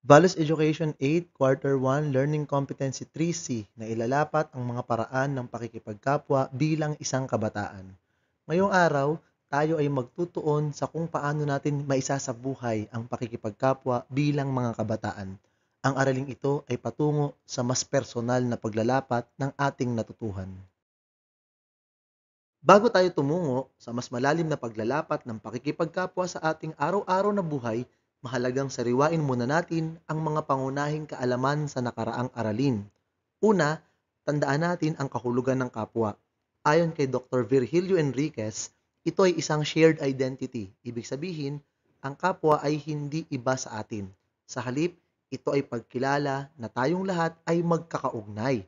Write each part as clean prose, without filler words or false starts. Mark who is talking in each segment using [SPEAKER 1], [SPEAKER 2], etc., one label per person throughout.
[SPEAKER 1] Values Education 8, Quarter 1, Learning Competency 3C na ilalapat ang mga paraan ng pakikipagkapwa bilang isang kabataan. Ngayong araw, tayo ay magtutuon sa kung paano natin maisasabuhay ang pakikipagkapwa bilang mga kabataan. Ang araling ito ay patungo sa mas personal na paglalapat ng ating natutuhan. Bago tayo tumungo sa mas malalim na paglalapat ng pakikipagkapwa sa ating araw-araw na buhay, mahalagang sariwain muna natin ang mga pangunahing kaalaman sa nakaraang aralin. Una, tandaan natin ang kahulugan ng kapwa. Ayon kay Dr. Virgilio Enriquez, ito ay isang shared identity. Ibig sabihin, ang kapwa ay hindi iba sa atin. Sa halip, ito ay pagkilala na tayong lahat ay magkakaugnay.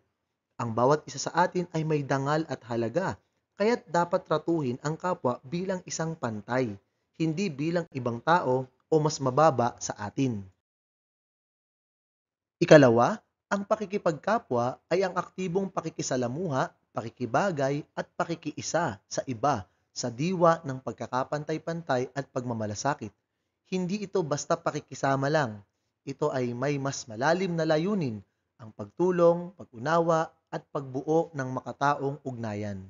[SPEAKER 1] Ang bawat isa sa atin ay may dangal at halaga, kaya't dapat tratuhin ang kapwa bilang isang pantay, hindi bilang ibang tao o mas mababa sa atin. Ikalawa, ang pakikipagkapwa ay ang aktibong pakikisalamuha, pakikibagay at pakikiisa sa iba sa diwa ng pagkakapantay-pantay at pagmamalasakit. Hindi ito basta pakikisama lang. Ito ay may mas malalim na layunin, ang pagtulong, pag-unawa at pagbuo ng makataong ugnayan.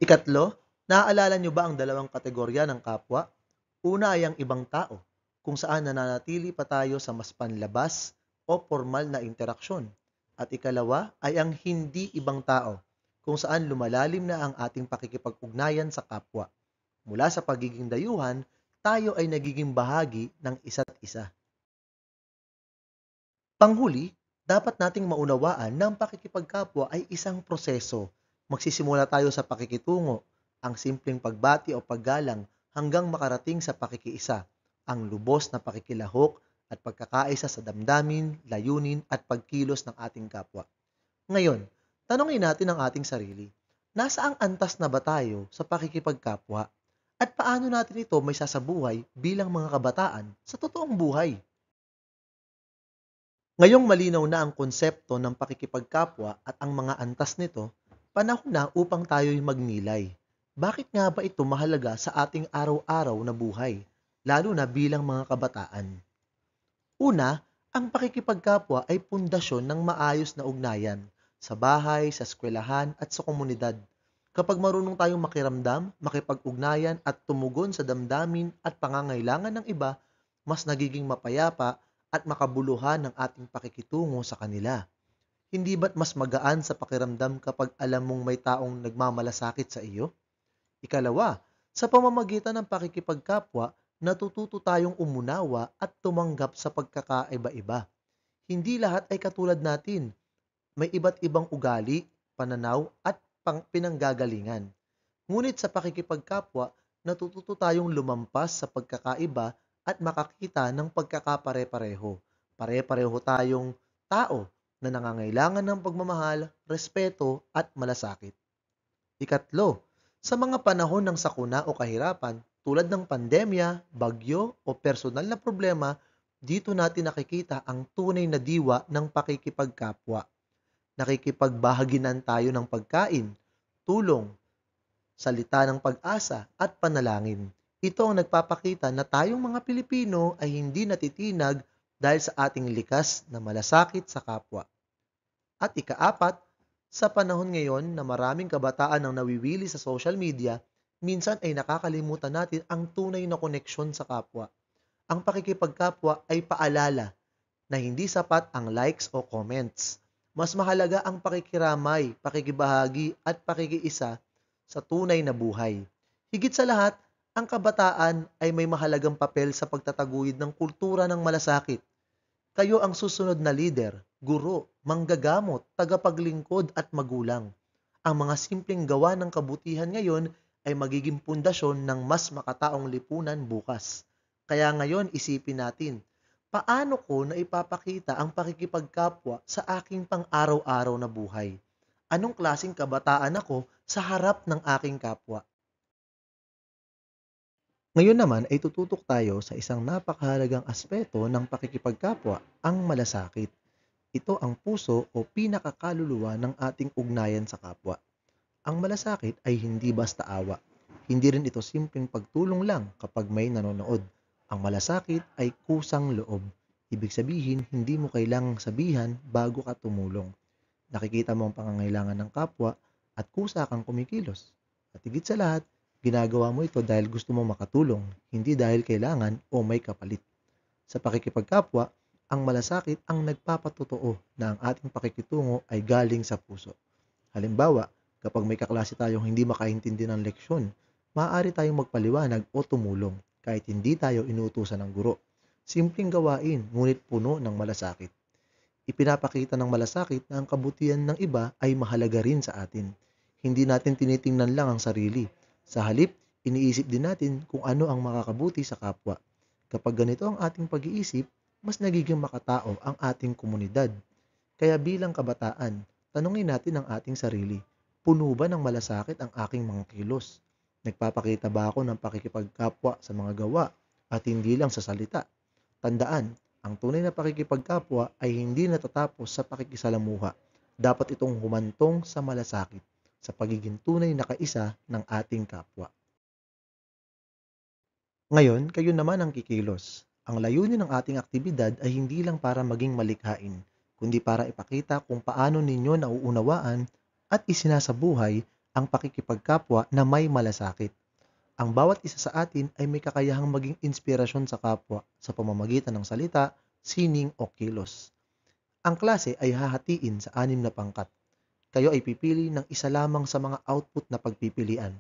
[SPEAKER 1] Ikatlo, naaalala niyo ba ang dalawang kategorya ng kapwa? Una ay ang ibang tao, kung saan nananatili pa tayo sa mas panlabas o formal na interaksyon. At ikalawa ay ang hindi ibang tao, kung saan lumalalim na ang ating pakikipag-ugnayan sa kapwa. Mula sa pagiging dayuhan, tayo ay nagiging bahagi ng isa't isa. Panghuli, dapat nating maunawaan na ang pakikipagkapwa ay isang proseso. Magsisimula tayo sa pakikitungo, ang simpleng pagbati o paggalang hanggang makarating sa pakikiisa, ang lubos na pakikilahok at pagkakaisa sa damdamin, layunin at pagkilos ng ating kapwa. Ngayon, tanongin natin ang ating sarili. Nasaang antas na ba tayo sa pakikipagkapwa? At paano natin ito may sasabuhay bilang mga kabataan sa totoong buhay? Ngayong malinaw na ang konsepto ng pakikipagkapwa at ang mga antas nito, panahon na upang tayo'y magnilay. Bakit nga ba ito mahalaga sa ating araw-araw na buhay, lalo na bilang mga kabataan? Una, ang pakikipagkapwa ay pundasyon ng maayos na ugnayan sa bahay, sa eskwelahan at sa komunidad. Kapag marunong tayong makiramdam, makipag-ugnayan at tumugon sa damdamin at pangangailangan ng iba, mas nagiging mapayapa at makabuluhan ng ating pakikitungo sa kanila. Hindi ba't mas magaan sa pakiramdam kapag alam mong may taong nagmamalasakit sa iyo? Ikalawa, sa pamamagitan ng pakikipagkapwa, natututo tayong umunawa at tumanggap sa pagkakaiba-iba. Hindi lahat ay katulad natin. May iba't ibang ugali, pananaw at pinanggagalingan. Ngunit sa pakikipagkapwa, natututo tayong lumampas sa pagkakaiba at makakita ng pagkakapare-pareho. Pare-pareho tayong tao na nangangailangan ng pagmamahal, respeto at malasakit. Ikatlo, sa mga panahon ng sakuna o kahirapan tulad ng pandemya, bagyo o personal na problema, dito natin nakikita ang tunay na diwa ng pakikipagkapwa. Nakikipagbahaginan tayo ng pagkain, tulong, salita ng pag-asa at panalangin. Ito ang nagpapakita na tayong mga Pilipino ay hindi natitinag dahil sa ating likas na malasakit sa kapwa. At ikaapat, sa panahon ngayon na maraming kabataan ang nawiwili sa social media, minsan ay nakakalimutan natin ang tunay na koneksyon sa kapwa. Ang pakikipagkapwa ay paalala na hindi sapat ang likes o comments. Mas mahalaga ang pakikiramay, pakikibahagi at pakikiisa sa tunay na buhay. Higit sa lahat, ang kabataan ay may mahalagang papel sa pagtataguyod ng kultura ng malasakit. Kayo ang susunod na lider, guro, manggagamot, tagapaglingkod at magulang. Ang mga simpleng gawa ng kabutihan ngayon ay magiging pundasyon ng mas makataong lipunan bukas. Kaya ngayon isipin natin, paano ko na ipapakita ang pakikipagkapwa sa aking pang-araw-araw na buhay? Anong klaseng kabataan ako sa harap ng aking kapwa? Ngayon naman ay tututok tayo sa isang napakahalagang aspeto ng pakikipagkapwa, ang malasakit. Ito ang puso o pinakakaluluwa ng ating ugnayan sa kapwa. Ang malasakit ay hindi basta awa. Hindi rin ito simpleng pagtulong lang kapag may nanonood. Ang malasakit ay kusang loob. Ibig sabihin, hindi mo kailangang sabihan bago ka tumulong. Nakikita mo ang pangangailangan ng kapwa at kusa kang kumikilos. At higit sa lahat, ginagawa mo ito dahil gusto mo makatulong, hindi dahil kailangan o may kapalit. Sa pakikipagkapwa, ang malasakit ang nagpapatotoo na ang ating pakikitungo ay galing sa puso. Halimbawa, kapag may kaklase tayong hindi makaintindi ng leksyon, maaari tayong magpaliwanag o tumulong kahit hindi tayo inuutusan ng guro. Simpleng gawain, ngunit puno ng malasakit. Ipinapakita ng malasakit na ang kabutihan ng iba ay mahalaga rin sa atin. Hindi natin tinitingnan lang ang sarili. Sa halip, iniisip din natin kung ano ang makakabuti sa kapwa. Kapag ganito ang ating pag-iisip, mas nagiging makatao ang ating komunidad. Kaya bilang kabataan, tanungin natin ang ating sarili, puno ba ng malasakit ang aking mga kilos? Nagpapakita ba ako ng pakikipagkapwa sa mga gawa at hindi lang sa salita? Tandaan, ang tunay na pakikipagkapwa ay hindi natatapos sa pakikisalamuha. Dapat itong humantong sa malasakit, sa pagiging tunay na kaisa ng ating kapwa. Ngayon, kayo naman ang kikilos. Ang layunin ng ating aktibidad ay hindi lang para maging malikhain, kundi para ipakita kung paano ninyo nauunawaan at isinasabuhay ang pakikipagkapwa na may malasakit. Ang bawat isa sa atin ay may kakayahang maging inspirasyon sa kapwa sa pamamagitan ng salita, sining o kilos. Ang klase ay hahatiin sa 6 na pangkat. Kayo ay pipili ng isa lamang sa mga output na pagpipilian.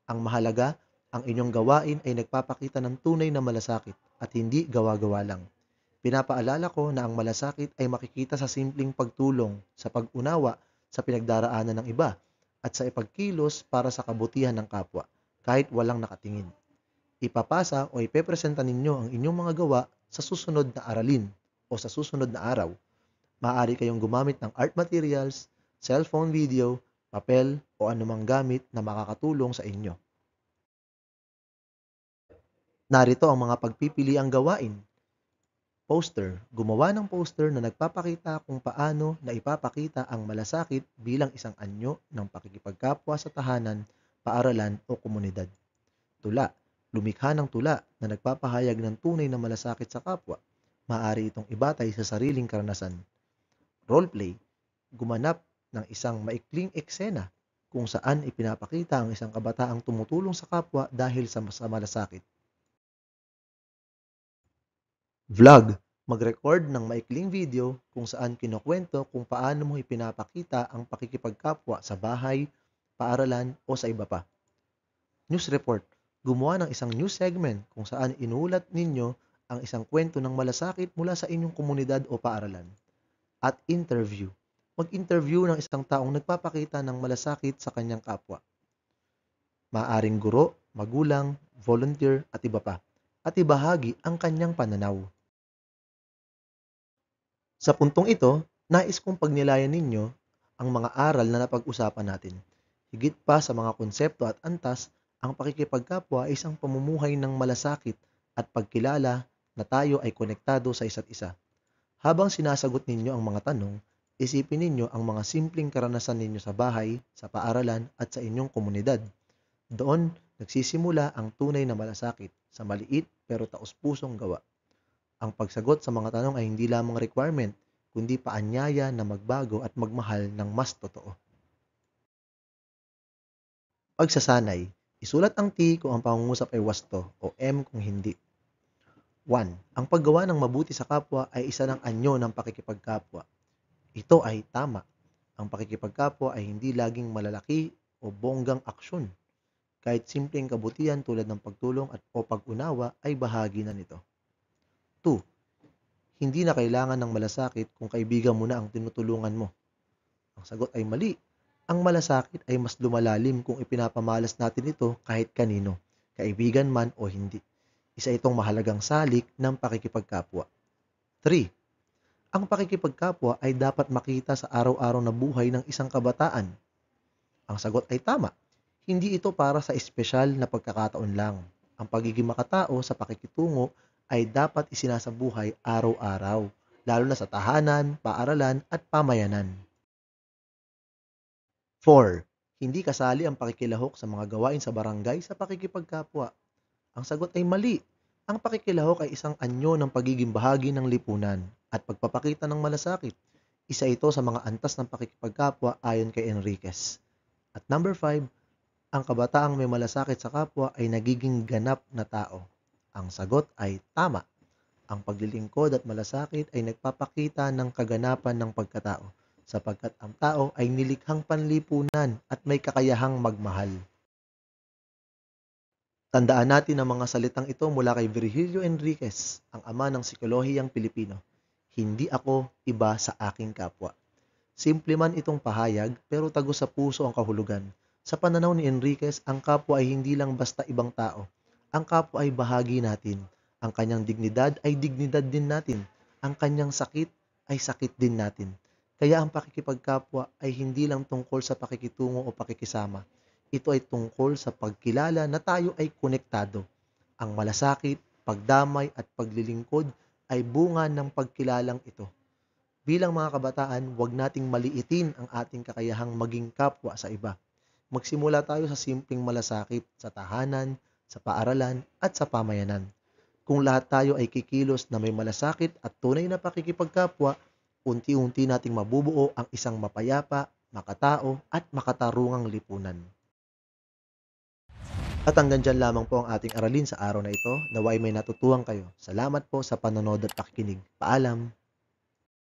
[SPEAKER 1] Ang mahalaga, ang inyong gawain ay nagpapakita ng tunay na malasakit at hindi gawa-gawa lang. Pinapaalala ko na ang malasakit ay makikita sa simpleng pagtulong, sa pag-unawa, sa pinagdaraanan ng iba, at sa ipagkilos para sa kabutihan ng kapwa, kahit walang nakatingin. Ipapasa o ipepresenta ninyo ang inyong mga gawa sa susunod na aralin o sa susunod na araw. Maaari kayong gumamit ng art materials, cellphone video, papel o anumang gamit na makakatulong sa inyo. Narito ang mga pagpipiliang gawain. Poster. Gumawa ng poster na nagpapakita kung paano na ipapakita ang malasakit bilang isang anyo ng pakikipagkapwa sa tahanan, paaralan o komunidad. Tula. Lumikha ng tula na nagpapahayag ng tunay na malasakit sa kapwa. Maaari itong ibatay sa sariling karanasan. Roleplay. Gumanap ng isang maikling eksena kung saan ipinapakita ang isang kabataang tumutulong sa kapwa dahil sa malasakit. Vlog. Mag-record ng maikling video kung saan kinukwento kung paano mo ipinapakita ang pakikipagkapwa sa bahay, paaralan o sa iba pa. News report. Gumawa ng isang news segment kung saan inuulat ninyo ang isang kwento ng malasakit mula sa inyong komunidad o paaralan. At interview. Mag-interview ng isang taong nagpapakita ng malasakit sa kanyang kapwa. Maaring guro, magulang, volunteer at iba pa. At ibahagi ang kanyang pananaw. Sa puntong ito, nais kong pagnilayan ninyo ang mga aral na napag-usapan natin. Higit pa sa mga konsepto at antas, ang pakikipagkapwa ay isang pamumuhay ng malasakit at pagkilala na tayo ay konektado sa isa't isa. Habang sinasagot ninyo ang mga tanong, isipin ninyo ang mga simpleng karanasan ninyo sa bahay, sa paaralan at sa inyong komunidad. Doon, nagsisimula ang tunay na malasakit sa maliit pero taos-pusong gawa. Ang pagsagot sa mga tanong ay hindi lamang requirement, kundi paanyaya na magbago at magmahal ng mas totoo. Pagsasanay. Isulat ang T kung ang pangungusap ay wasto o M kung hindi. 1. Ang paggawa ng mabuti sa kapwa ay isa ng anyo ng pakikipagkapwa. Ito ay tama. Ang pakikipagkapwa ay hindi laging malalaki o bonggang aksyon. Kahit simpleng kabutihan tulad ng pagtulong at o pag-unawa ay bahagi na nito. 2. Hindi na kailangan ng malasakit kung kaibigan mo na ang tinutulungan mo. Ang sagot ay mali. Ang malasakit ay mas lumalalim kung ipinapamalas natin ito kahit kanino, kaibigan man o hindi. Isa itong mahalagang salik ng pakikipagkapwa. 3. Ang pakikipagkapwa ay dapat makita sa araw-araw na buhay ng isang kabataan. Ang sagot ay tama. Hindi ito para sa espesyal na pagkakataon lang. Ang pagiging makatao sa pakikitungo ay dapat isinasabuhay araw-araw, lalo na sa tahanan, paaralan at pamayanan. 4. Hindi kasali ang pakikilahok sa mga gawain sa barangay sa pakikipagkapwa. Ang sagot ay mali. Ang pakikilahok ay isang anyo ng pagiging bahagi ng lipunan at pagpapakita ng malasakit. Isa ito sa mga antas ng pakikipagkapwa ayon kay Enriquez. At number 5, ang kabataang may malasakit sa kapwa ay nagiging ganap na tao. Ang sagot ay tama. Ang paglilingkod at malasakit ay nagpapakita ng kaganapan ng pagkatao, sapagkat ang tao ay nilikhang panlipunan at may kakayahang magmahal. Tandaan natin ang mga salitang ito mula kay Virgilio Enriquez, ang ama ng psikolohiyang Pilipino. Hindi ako iba sa aking kapwa. Simple man itong pahayag, pero tagos sa puso ang kahulugan. Sa pananaw ni Enriquez, ang kapwa ay hindi lang basta ibang tao. Ang kapwa ay bahagi natin. Ang kanyang dignidad ay dignidad din natin. Ang kanyang sakit ay sakit din natin. Kaya ang pakikipagkapwa ay hindi lang tungkol sa pakikitungo o pakikisama. Ito ay tungkol sa pagkilala na tayo ay konektado. Ang malasakit, pagdamay at paglilingkod ay bunga ng pagkilalang ito. Bilang mga kabataan, huwag nating maliitin ang ating kakayahang maging kapwa sa iba. Magsimula tayo sa simpleng malasakit sa tahanan, sa paaralan at sa pamayanan. Kung lahat tayo ay kikilos na may malasakit at tunay na pakikipagkapwa, unti-unti nating mabubuo ang isang mapayapa, makatao at makatarungang lipunan. At hanggang dyan lamang po ang ating aralin sa araw na ito. Nawa'y may natutuhan kayo. Salamat po sa panonood at pakikinig. Paalam!